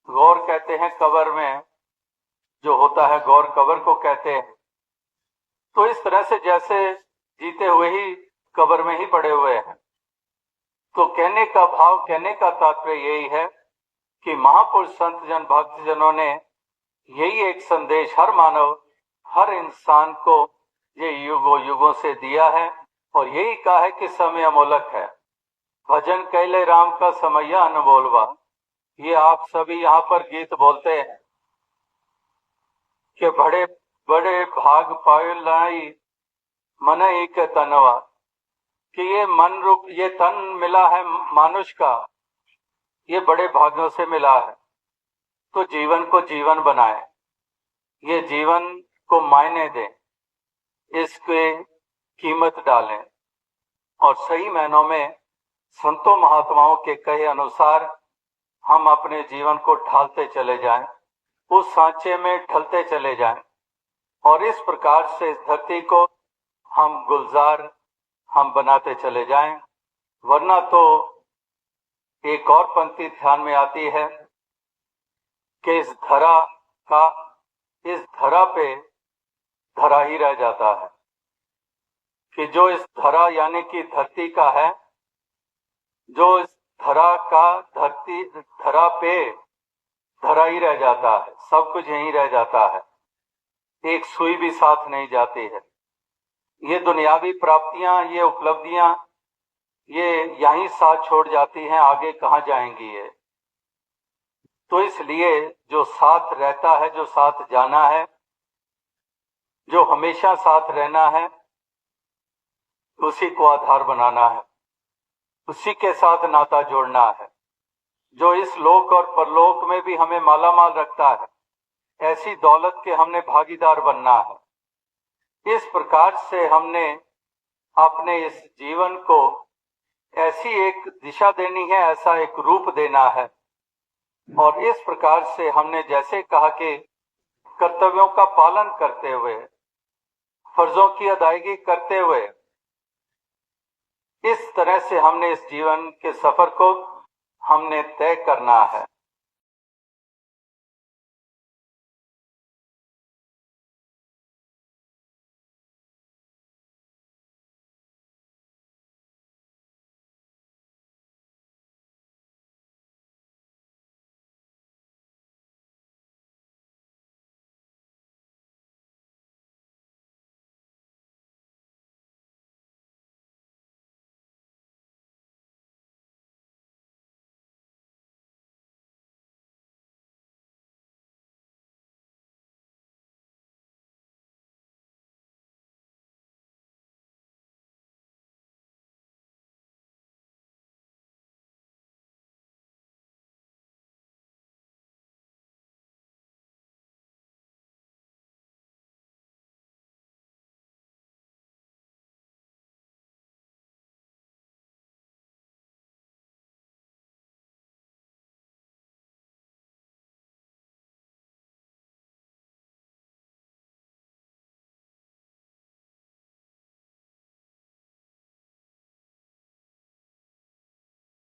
गौर कहते हैं कब्र में जो होता है, गौर कब्र को कहते हैं। तो इस तरह से जैसे जीते हुए ही कब्र में ही पड़े हुए हैं। तो कहने का भाव, कहने का तात्पर्य यही है कि महापुरुष संत जन भक्त जनों ने यही एक संदेश हर मानव, हर इंसान को ये युगों युगों से दिया है और यही कहा है कि समय अमोलक है। भजन कैले राम का समैया अनबोलवा, ये आप सभी यहाँ पर गीत बोलते हैं कि बड़े बड़े भाग पायो लाई मन एक तनवा, कि ये मन रूप ये तन मिला है मानुष का, ये बड़े भाग्यों से मिला है। तो जीवन को जीवन बनाए, ये जीवन को मायने दें, इसके कीमत डालें और सही मायनों में संतों महात्माओं के कहे अनुसार हम अपने जीवन को ढालते चले जाएं, उस सांचे में ढलते चले जाएं और इस प्रकार से इस धरती को हम गुलजार हम बनाते चले जाएं। वरना तो एक और पंक्ति ध्यान में आती है कि इस धरा पे धरा ही रह जाता है, कि जो इस धरा यानी कि धरती का है, जो इस धरा पे धरा ही रह जाता है, सब कुछ यहीं रह जाता है, एक सुई भी साथ नहीं जाती है। ये दुनियावी प्राप्तियां, ये उपलब्धियां, ये यहीं साथ छोड़ जाती हैं, आगे कहाँ जाएंगी ये। तो इसलिए जो साथ रहता है, जो साथ जाना है, जो हमेशा साथ रहना है, उसी को आधार बनाना है, उसी के साथ नाता जोड़ना है, जो इस लोक और परलोक में भी हमें मालामाल रखता है। ऐसी दौलत के हमने भागीदार बनना है। इस प्रकार से हमने अपने इस जीवन को ऐसी एक दिशा देनी है, ऐसा एक रूप देना है और इस प्रकार से हमने जैसे कहा कि कर्तव्यों का पालन करते हुए, फर्जों की अदायगी करते हुए, इस तरह से हमने इस जीवन के सफर को हमने तय करना है।